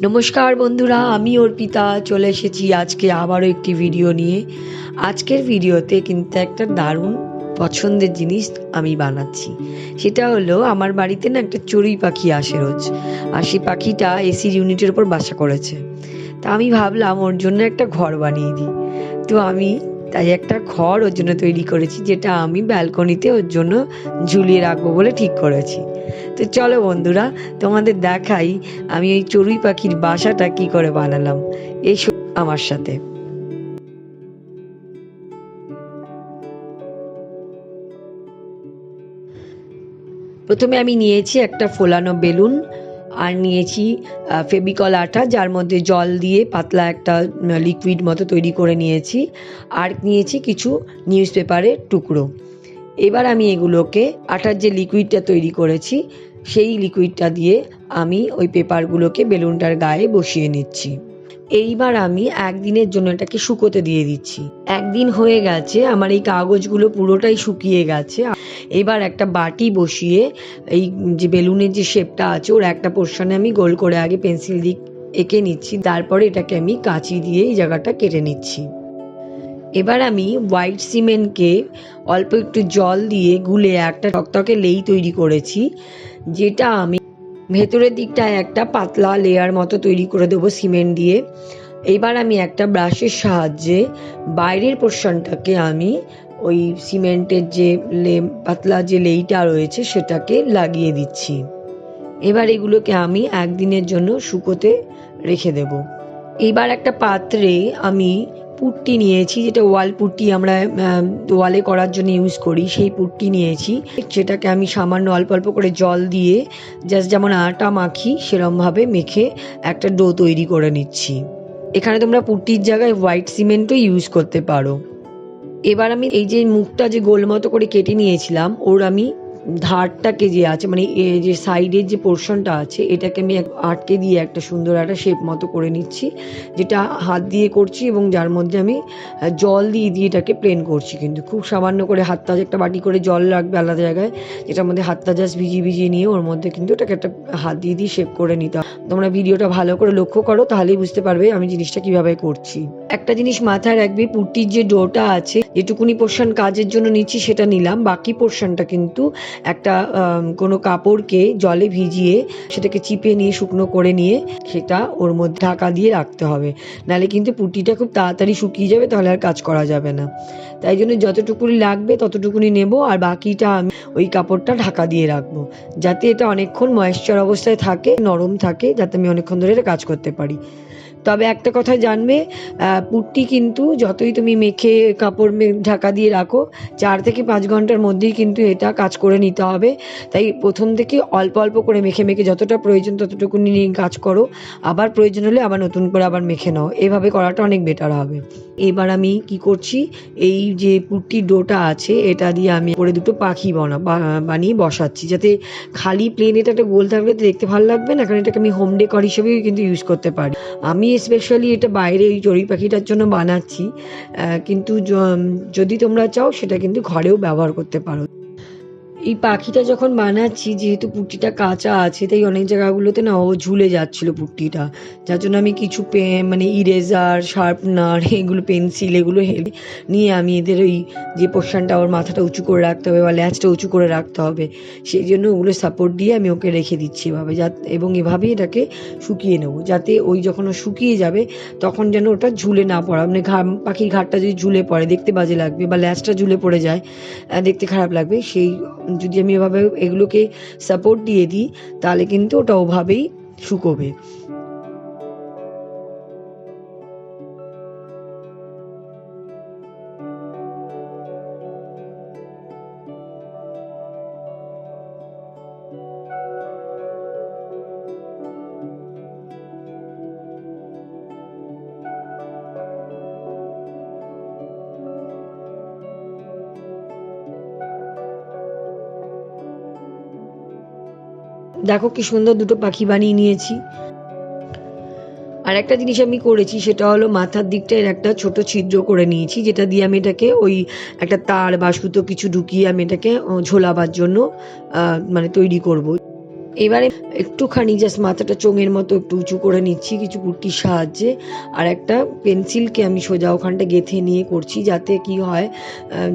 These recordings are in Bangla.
নমস্কার বন্ধুরা, আমি অর্পিতা চলে এসেছি আজকে আবারও একটি ভিডিও নিয়ে। আজকের ভিডিওতে কিন্তু একটা দারুণ পছন্দের জিনিস আমি বানাচ্ছি। সেটা হলো, আমার বাড়িতে না একটা চড়ুই পাখি আসে রোজ, আর সেই পাখিটা এসির ইউনিটের উপর বাসা করেছে। তা আমি ভাবলাম ওর জন্য একটা ঘর বানিয়ে দিই। তো আমি তাই একটা ঘর ওর জন্য তৈরি করেছি, যেটা আমি ব্যালকনিতে ওর জন্য ঝুলিয়ে রাখবো বলে ঠিক করেছি। তো চলো বন্ধুরা, তোমাদের দেখাই আমি এই চড়ুই পাখির বাসাটা কি করে বানালাম। এসো আমার সাথে। প্রথমে আমি নিয়েছি একটা ফোলানো বেলুন, আর নিয়েছি ফেভিকল আঠা, যার মধ্যে জল দিয়ে পাতলা একটা লিকুইড মতো তৈরি করে নিয়েছি, আর নিয়েছি কিছু নিউজ পেপারের টুকরো। এবার আমি এগুলোকে আঠার যে লিকুইডটা তৈরি করেছি সেই লিকুইডটা দিয়ে আমি ওই পেপারগুলোকে বেলুনটার গায়ে বসিয়ে নিচ্ছি। এইবার আমি একদিনের জন্য এটাকে শুকোতে দিয়ে দিচ্ছি। একদিন হয়ে গেছে, আমার এই কাগজগুলো পুরোটাই শুকিয়ে গেছে। এবার একটা বাটি বসিয়ে এই যে বেলুনের যে শেপটা আছে ওর একটা পোর্শনে আমি গোল করে আগে পেন্সিল দিয়ে এঁকে নিচ্ছি, তারপরে এটাকে আমি কাঁচি দিয়ে এই জায়গাটা কেটে নিচ্ছি। এবার আমি হোয়াইট সিমেন্টকে অল্প একটু জল দিয়ে গুলে একটা টকটকে লেই তৈরি করেছি, যেটা আমি ভেতরের দিকটায় একটা পাতলা লেয়ার মতো তৈরি করে দেবো সিমেন্ট দিয়ে। এবার আমি একটা ব্রাশের সাহায্যে বাইরের পোর্শনটাকে আমি ওই সিমেন্টের যে পাতলা যে লেইটা রয়েছে সেটাকে লাগিয়ে দিচ্ছি। এবার এগুলোকে আমি একদিনের জন্য শুকোতে রেখে দেব। এবার একটা পাত্রে আমি পুট্টি নিয়েছি, যেটা ওয়াল পুট্টি আমরা ওয়ালে করার জন্য ইউজ করি, সেই পুট্টি নিয়েছি। সেটাকে আমি সামান্য অল্প অল্প করে জল দিয়ে জাস্ট যেমন আটা মাখি সেরমভাবে মেখে একটা ডো তৈরি করে নিচ্ছি। এখানে তোমরা পুট্টির জায়গায় হোয়াইট সিমেন্টও ইউজ করতে পারো। এবার আমি এই যে মুখটা যে গোল মতো করে কেটে নিয়েছিলাম, ওর আমি ধারটাকে যে আছে মানে যে সাইডের যে পোর্শনটা আছে এটাকে আমি আটকে দিয়ে একটা সুন্দর একটা শেপ মতো করে নিচ্ছি, যেটা হাত দিয়ে করছি এবং যার মধ্যে আমি জল দিয়ে দিয়ে এটাকে প্লেন করছি। কিন্তু খুব সামান্য করে হাতটা একটা বাটি করে জল রাখবে আলাদা জায়গায়, যেটার মধ্যে হাতটা জাস্ট ভিজিয়ে নিয়ে ওর মধ্যে কিন্তু এটাকে একটা হাত দিয়ে দিয়ে শেপ করে নিতে হবে। তোমরা ভিডিওটা ভালো করে লক্ষ্য করো, তাহলেই বুঝতে পারবে আমি জিনিসটা কিভাবে করছি। একটা জিনিস মাথায় রাখবে, পুট্টির যে ডোটা আছে যেটুকুনি পোর্শন কাজের জন্য নিচ্ছি সেটা নিলাম, বাকি পোর্শনটা কিন্তু একটা কোনো কাপড়কে জলে ভিজিয়ে সেটাকে চিপে নিয়ে শুকনো করে নিয়ে সেটা ওর মধ্যে ঢাকা দিয়ে রাখতে হবে, নাহলে কিন্তু পুঁটিটা খুব তাড়াতাড়ি শুকিয়ে যাবে, তাহলে আর কাজ করা যাবে না। তাই জন্য যতটুকুনি লাগবে ততটুকুনি নেব, আর বাকিটা আমি ওই কাপড়টা ঢাকা দিয়ে রাখবো, যাতে এটা অনেকক্ষণ ময়েশ্চার অবস্থায় থাকে, নরম থাকে, যাতে আমি অনেকক্ষণ ধরে এটা কাজ করতে পারি। তবে একটা কথা জানবে, পুট্টি কিন্তু যতই তুমি মেখে কাপড় ঢাকা দিয়ে রাখো, 4 থেকে 5 ঘন্টার মধ্যেই কিন্তু এটা কাজ করে নিতে হবে। তাই প্রথম থেকে অল্প অল্প করে মেখে মেখে যতটা প্রয়োজন ততটুকু নিয়ে কাজ করো, আবার প্রয়োজন হলে আবার নতুন করে আবার মেখে নাও, এভাবে করাটা অনেক বেটার হবে। এবার আমি কি করছি, এই যে পুট্টির ডোটা আছে এটা দিয়ে আমি করে দুটো পাখি বানিয়ে বসাচ্ছি, যাতে খালি প্লেন এটা একটা গোল থাকলে দেখতে ভালো লাগবে না, কারণ এটাকে আমি হোম ডেকর হিসেবেও কিন্তু ইউজ করতে পারি। আমি স্পেশালি এটা বাইরে ওই চড়ুই পাখিটার জন্য বানাচ্ছি, কিন্তু যদি তোমরা চাও সেটা কিন্তু ঘরেও ব্যবহার করতে পারো। এই পাখিটা যখন বানাচ্ছি, যেহেতু পুট্টিটা কাঁচা আছে তাই অনেক জায়গাগুলোতে না ও ঝুলে যাচ্ছিল পুট্টিটা, যার জন্য আমি কিছু মানে ইরেজার, শার্পনার, এগুলো পেন্সিল এগুলো নিয়ে আমি এদের ওই যে পোর্শনটা ওর মাথাটা উঁচু করে রাখতে হবে বা ল্যাচটা উঁচু করে রাখতে হবে, সেই জন্য ওগুলো সাপোর্ট দিয়ে আমি ওকে রেখে দিচ্ছি এভাবে, এবং এভাবেই এটাকে শুকিয়ে নেবো, যাতে ওই যখন ও শুকিয়ে যাবে তখন যেন ওটা ঝুলে না পড়া, মানে পাখির ঘাটটা যদি ঝুলে পড়ে দেখতে বাজে লাগবে, বা ল্যাচটা ঝুলে পড়ে যায় দেখতে খারাপ লাগবে। সেই যদি আমি এভাবে এগুলোকে সাপোর্ট দিয়ে দিই তাহলে কিন্তু ওটা ওভাবেই শুকোবে। দেখো কি সুন্দর দুটো পাখি বানিয়ে নিয়েছি। আর একটা জিনিস আমি করেছি, সেটা হলো মাথার দিকটা এর একটা ছোট ছিদ্র করে নিয়েছি, যেটা দিয়ে আমি এটাকে ওই একটা তার বা সুতো কিছু ঢুকিয়ে আমি এটাকে ঝোলাবার জন্য মানে তৈরি করব। এবারে একটুখানি জাস্ট মাথাটা চোঙের মতো একটু উঁচু করে নিচ্ছি কিছু পুটকির সাহায্যে, আর একটা পেন্সিলকে আমি সোজা ওখানটা গেঁথে নিয়ে করছি, যাতে কি হয়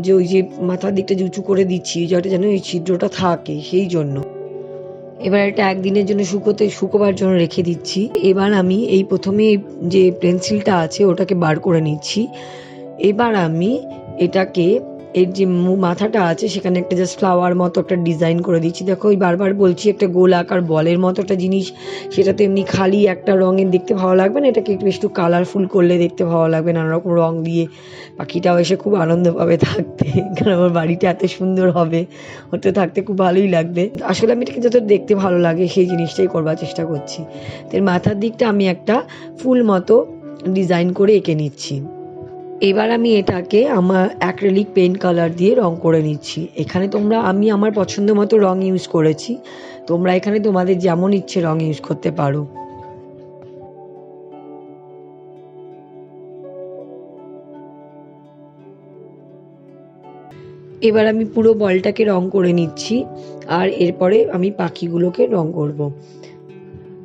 যে ওই যে মাথার দিকটা যে উঁচু করে দিচ্ছি যাতে যেন এই ছিদ্রটা থাকে, সেই জন্য। এবার এটা একদিনের জন্য শুকোবার জন্য রেখে দিচ্ছি। এবার আমি এই প্রথমে যে পেন্সিলটা আছে ওটাকে বার করে নিচ্ছি। এবার আমি এটাকে এর যে মাথাটা আছে সেখানে একটা জাস্ট ফ্লাওয়ার মতো একটা ডিজাইন করে দিচ্ছি। দেখো ওই বারবার বলছি একটা গোল আকার বলের মতো একটা জিনিস, সেটা তো এমনি খালি একটা রঙের দেখতে ভালো লাগবে না, এটাকে একটু কালারফুল করলে দেখতে ভালো লাগবে, নানা রকম রং দিয়ে পাখিটাও এসে খুব আনন্দ পাবে থাকতে, কারণ আমার বাড়িটা এত সুন্দর হবে, ওতে থাকতে খুব ভালোই লাগবে। আসলে আমি এটাকে যত দেখতে ভালো লাগে সেই জিনিসটাই করবার চেষ্টা করছি। তো মাথার দিকটা আমি একটা ফুল মতো ডিজাইন করে এঁকে নিচ্ছি। এবার আমি এটাকে আমার অ্যাক্রিলিক পেইন্ট কালার দিয়ে রং করে নিচ্ছি। এখানে আমি আমার পছন্দ মতো রং ইউজ করেছি, তোমরা এখানে তোমাদের যেমন ইচ্ছে রং ইউজ করতে পারো। এবার আমি পুরো বলটাকে রং করে নিচ্ছি, আর এরপরে আমি পাখিগুলোকে রং করব।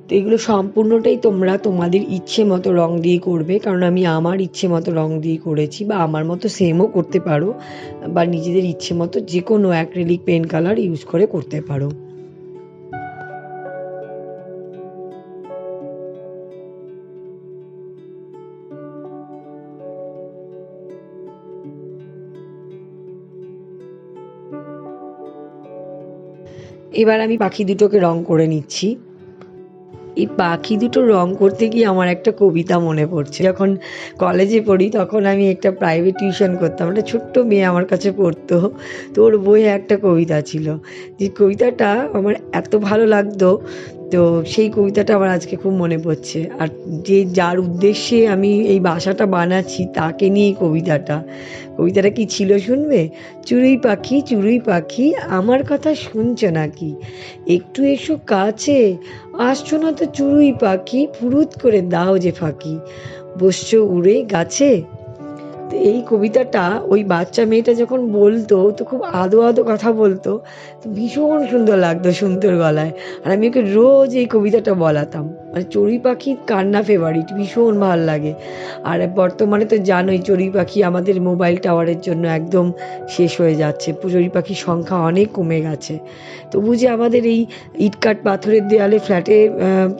তো এগুলো সম্পূর্ণটাই তোমরা তোমাদের ইচ্ছে মতো রং দিয়ে করবে, কারণ আমি আমার ইচ্ছে মতো রং দিয়ে করেছি, বা আমার মতো সেমও করতে পারো, বা নিজেদের ইচ্ছে মতো যে কোনো অ্যাক্রিলিক পেইন্ট কালার ইউজ করে করতে পারো। এবার আমি পাখি দুটোকে রং করে নিচ্ছি। এই পাখি দুটো রং করতে গিয়ে আমার একটা কবিতা মনে পড়ছে। যখন কলেজে পড়ি তখন আমি একটা প্রাইভেট টিউশন করতাম, একটা ছোট্ট মেয়ে আমার কাছে পড়তো, তো ওর বইয়ে একটা কবিতা ছিল, যে কবিতাটা আমার এত ভালো লাগতো, তো সেই কবিতাটা আমার আজকে খুব মনে পড়ছে। আর যার উদ্দেশ্যে আমি এই বাসাটা বানাচ্ছি তাকে নিয়ে কবিতাটা কি ছিল শুনবে? চড়ুই পাখি আমার কথা শুনছো নাকি, একটু এসো কাছে, আসছো না তো চড়ুই পাখি, ফুরুত করে দাও যে ফাঁকি, বসছো উড়ে গাছে। তো এই কবিতাটা ওই বাচ্চা মেয়েটা যখন বলতো, তো খুব আদো আদো কথা বলতো, তো ভীষণ সুন্দর লাগতো শুনতে ওর গলায়। আর আমি ওকে রোজ এই কবিতাটা বলাতাম। মানে চড়ুই পাখি কান্না ফেভারিট, ভীষণ ভালো লাগে। আর বর্তমানে তো জানোই চড়ুই পাখি আমাদের মোবাইল টাওয়ারের জন্য একদম শেষ হয়ে যাচ্ছে, চড়ুই পাখির সংখ্যা অনেক কমে গেছে। তবু যে আমাদের এই ইটকাট পাথরের দেয়ালে ফ্ল্যাটে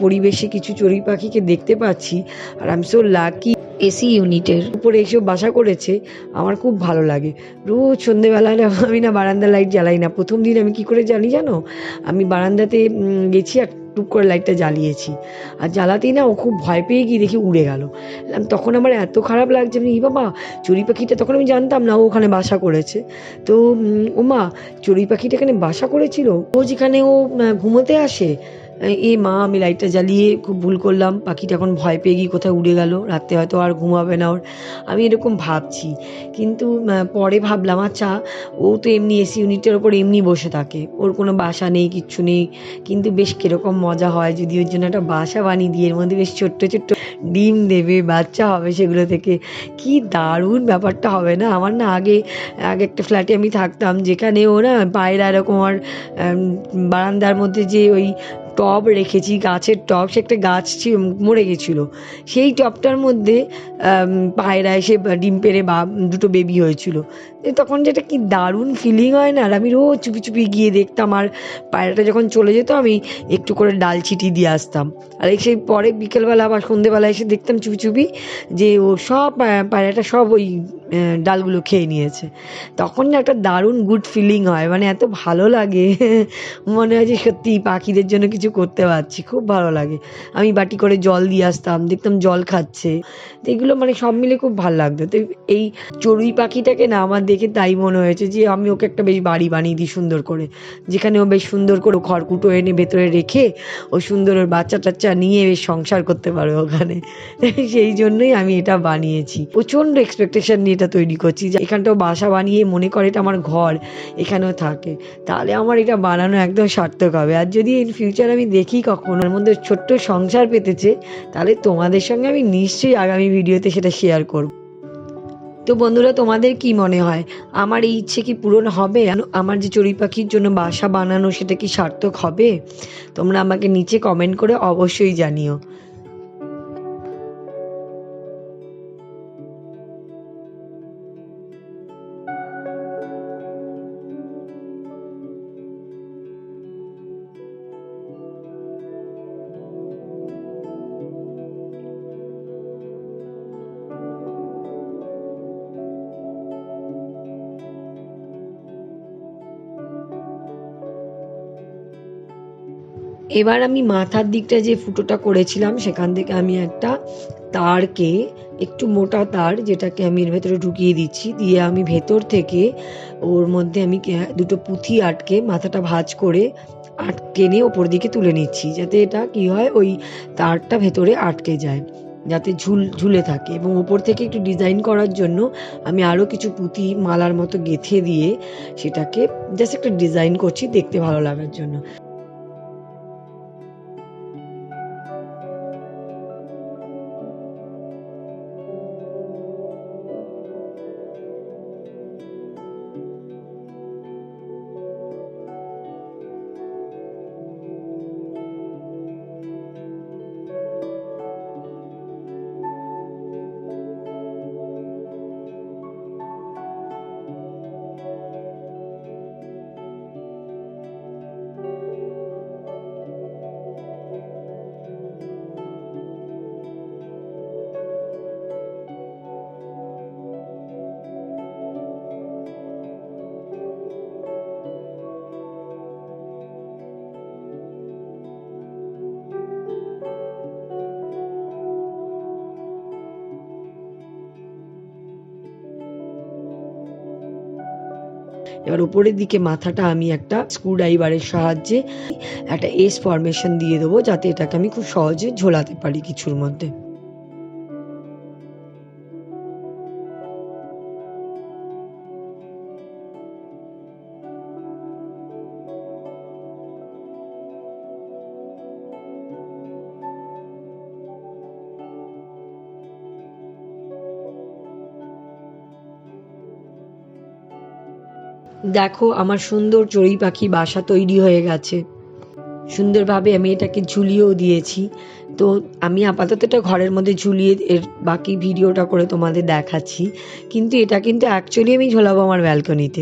পরিবেশে কিছু চড়ুই পাখিকে দেখতে পাচ্ছি, আর I am so lucky AC ইউনিটের উপরে এসে বাসা করেছে, আমার খুব ভালো লাগে। রোজ সন্ধেবেলা আমি না বারান্দা লাইট জ্বালাই না। প্রথম দিন আমি কি করে জানো, আমি বারান্দাতে গেছি আর টুক করে লাইটটা জ্বালিয়েছি, আর জ্বালাতেই না ও খুব ভয় পেয়ে গিয়ে দেখি উড়ে গেল। তখন আমার এত খারাপ লাগছে, আমি বাবা চড়ুই পাখিটা, তখন আমি জানতাম না ও ওখানে বাসা করেছে। তো ও মা, চড়ুই পাখিটা এখানে বাসা করেছিল, ও যেখানে ও ঘুমোতে আসে। মা, আমি লাইটটা জ্বালিয়ে খুব ভুল করলাম, পাখিটা এখন ভয় পেয়ে গিয়ে কোথায় উড়ে গেল, রাত্রে হয়তো আর ঘুমাবে না ওর, আমি এরকম ভাবছি। কিন্তু পরে ভাবলাম আচ্ছা, ও তো এমনি এসি ইউনিটের ওপর এমনি বসে থাকে, ওর কোনো বাসা নেই, কিচ্ছু নেই, কিন্তু বেশ কিরকম মজা হয় যদি ওর জন্য একটা বাসা বানিয়ে দিয়ে এর মধ্যে বেশ ছোট্ট ছোট্ট ডিম দেবে, বাচ্চা হবে সেগুলো থেকে, কি দারুণ ব্যাপারটা হবে না? আমার না আগে একটা ফ্ল্যাটে আমি থাকতাম, যেখানে ও না পায়রা এরকম, আর বারান্দার মধ্যে যে ওই টব রেখেছি, গাছের টব, সে একটা গাছ মরে গেছিলো, সেই টবটার মধ্যে পায়রা এসে ডিম পেড়ে দুটো বেবি হয়েছিল। তখন যেটা কি দারুণ ফিলিং হয় না, আর আমি রোজ চুপি চুপি গিয়ে দেখতাম, আর পায়রাটা যখন চলে যেত আমি একটু করে ডাল ছিটিয়ে দিয়ে আসতাম, আর সেই পরে বিকেলবেলা বা সন্ধেবেলা এসে দেখতাম চুপি চুপি যে ও সব পায়রাটা সব ওই ডালগুলো খেয়ে নিয়েছে। তখন না একটা দারুণ গুড ফিলিং হয়, মানে এত ভালো লাগে, মনে হয় যে সত্যি পাখিদের জন্য কিছু করতে পারছি, খুব ভালো লাগে। আমি বাটি করে জল দিয়ে আসতাম, দেখতাম জল খাচ্ছে, তো এগুলো মানে সব মিলে খুব ভালো লাগতো। তো এই চড়ুই পাখিটাকে না আমার দেখে তাই মনে হয়েছে যে আমি ওকে একটা বেশ বাড়ি বানিয়ে দিই সুন্দর করে, যেখানে ও বেশ সুন্দর করে খড়কুটো এনে ভেতরে রেখে ও সুন্দর ওর বাচ্চা টাচ্চা নিয়ে বেশ সংসার করতে পারবে ওখানে। সেই জন্যই আমি এটা বানিয়েছি, প্রচণ্ড এক্সপেকটেশন নিয়ে এটা তৈরি করছি যে এখানটাও বাসা বানিয়ে মনে করে এটা আমার ঘর, এখানেও থাকে, তাহলে আমার এটা বানানো একদম সার্থক হবে। আর যদি ইন ফিউচার আমি দেখি কখনো ওর মধ্যে ছোট্ট সংসার পেতেছে, তাহলে তোমাদের সঙ্গে আমি নিশ্চয়ই আগামী ভিডিওতে সেটা শেয়ার করব। তো বন্ধুরা, তোমাদের কি মনে হয় আমার এই ইচ্ছে কি পূরণ হবে? আমার যে চড়ুই পাখির জন্য বাসা বানানো সেটা কি সার্থক হবে? তোমরা আমাকে নিচে কমেন্ট করে অবশ্যই জানিও। এবার আমি মাথার দিকটা যে ফুটোটা করেছিলাম সেখান থেকে আমি একটা তারকে, একটু মোটা তার, যেটাকে আমি এর ভেতরে ঢুকিয়ে দিচ্ছি, দিয়ে আমি ভেতর থেকে ওর মধ্যে আমি দুটো পুঁথি আটকে মাথাটা ভাঁজ করে টেনে ওপর দিকে তুলে নিচ্ছি, যাতে এটা কি হয়, ওই তারটা ভেতরে আটকে যায়, যাতে ঝুলে থাকে। এবং ওপর থেকে একটু ডিজাইন করার জন্য আমি আরও কিছু পুঁথি মালার মতো গেঁথে দিয়ে সেটাকে জাস্ট একটা ডিজাইন করছি দেখতে ভালো লাগার জন্য। এবার উপরের দিকে মাথাটা আমি একটা স্ক্রুড্রাইভারের সাহায্যে একটা এস ফরমেশন দিয়ে দেবো, যাতে এটাকে আমি খুব সহজে ঝোলাতে পারি কিছুর মধ্যে। দেখো, আমার সুন্দর চড়ুই পাখি বাসা তৈরি হয়ে গেছে। সুন্দরভাবে আমি এটাকে ঝুলিয়েও দিয়েছি। তো আমি আপাতত এটা ঘরের মধ্যে ঝুলিয়ে এর বাকি ভিডিওটা করে তোমাদের দেখাচ্ছি। কিন্তু এটা কিন্তু অ্যাকচুয়ালি আমি ঝোলাবো আমার ব্যালকনিতে।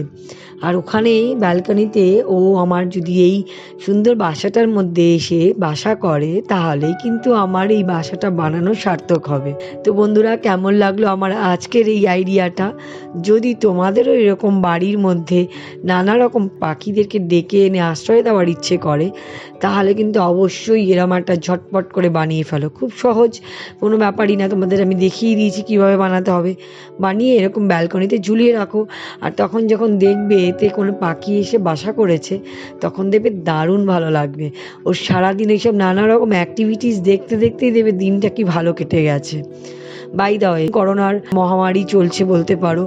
আর ওখানে ব্যালকনিতে ও আমার যদি এই সুন্দর বাসাটার মধ্যে এসে বাসা করে, তাহলেই কিন্তু আমার এই বাসাটা বানানো সার্থক হবে। তো বন্ধুরা, কেমন লাগলো আমার আজকের এই আইডিয়াটা? যদি তোমাদেরও এরকম বাড়ির মধ্যে নানা রকম পাখিদেরকে ডেকে এনে আশ্রয় দেওয়ার ইচ্ছে করে, তাহলে কিন্তু অবশ্যই এরম একটা ঝটপট করে বানিয়ে ফেলো। খুব সহজ, কোনো ব্যাপারই না। তোমাদের আমি দেখিয়ে দিয়েছি কীভাবে বানাতে হবে। বানিয়ে এরকম ব্যালকনিতে ঝুলিয়ে রাখো। আর তখন যখন দেখবে এতে কোনো পাখি এসে বাসা করেছে, তখন দেখবে দারুণ ভালো লাগবে। ওর সারাদিন এইসব নানা রকম অ্যাক্টিভিটিস দেখতে দেখতেই দেখবে দিনটা কি ভালো কেটে গেছে। বাই দা ওয়ে, করোনার মহামারী চলছে বলতে পারো।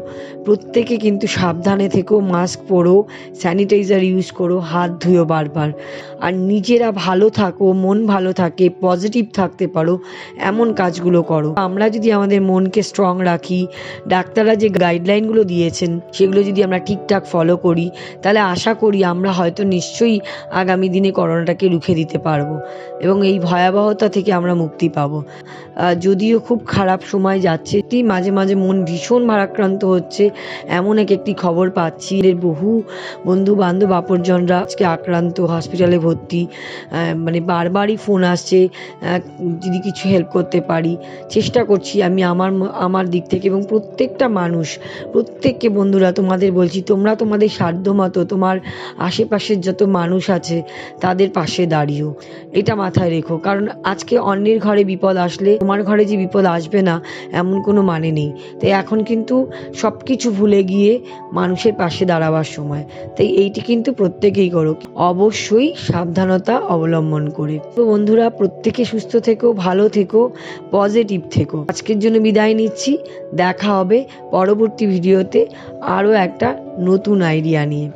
প্রত্যেকে কিন্তু সাবধানে থেকো, মাস্ক পরো, স্যানিটাইজার ইউজ করো, হাত ধুয়ো বারবার। আর নিজেরা ভালো থাকো, মন ভালো থাকে, পজিটিভ থাকতে পারো, এমন কাজগুলো করো। আমরা যদি আমাদের মনকে স্ট্রং রাখি, ডাক্তাররা যে গাইডলাইনগুলো দিয়েছেন সেগুলো যদি আমরা ঠিকঠাক ফলো করি, তাহলে আশা করি আমরা হয়তো নিশ্চয়ই আগামী দিনে করোনাটাকে রুখে দিতে পারবো এবং এই ভয়াবহতা থেকে আমরা মুক্তি পাবো। যদিও খুব খারাপ সময় যাচ্ছে, মাঝে মাঝে মন ভীষণ ভারাক্রান্ত হচ্ছে। এমন একটি খবর পাচ্ছি, এর বহু বন্ধু বান্ধব আপনজনরা আজকে আক্রান্ত, হসপিটালে ভর্তি। মানে বারবারই ফোন আসছে, যদি কিছু হেল্প করতে পারি। চেষ্টা করছি আমি আমার দিক থেকে, এবং প্রত্যেকটা মানুষ, প্রত্যেককে বন্ধুরা তোমাদের বলছি, তোমরা তোমাদের সাধ্য মতো তোমার আশেপাশের যত মানুষ আছে তাদের পাশে দাঁড়িও। এটা মাথায় রেখো, কারণ আজকে অন্যের ঘরে বিপদ আসলে তোমার ঘরে যে বিপদ আসবে না এমন কোনো মানে নেই। তাই এখন কিন্তু সব কিছু ভুলে গিয়ে মানুষের পাশে দাঁড়াবার সময়। তাই এইটি কিন্তু প্রত্যেকেই করো, অবশ্যই সাবধানতা অবলম্বন করে। তো বন্ধুরা, প্রত্যেকে সুস্থ থেকো, ভালো থেকো, পজিটিভ থেকো। আজকের জন্য বিদায় নিচ্ছি। দেখা হবে পরবর্তী ভিডিওতে আরও একটা নতুন আইডিয়া নিয়ে।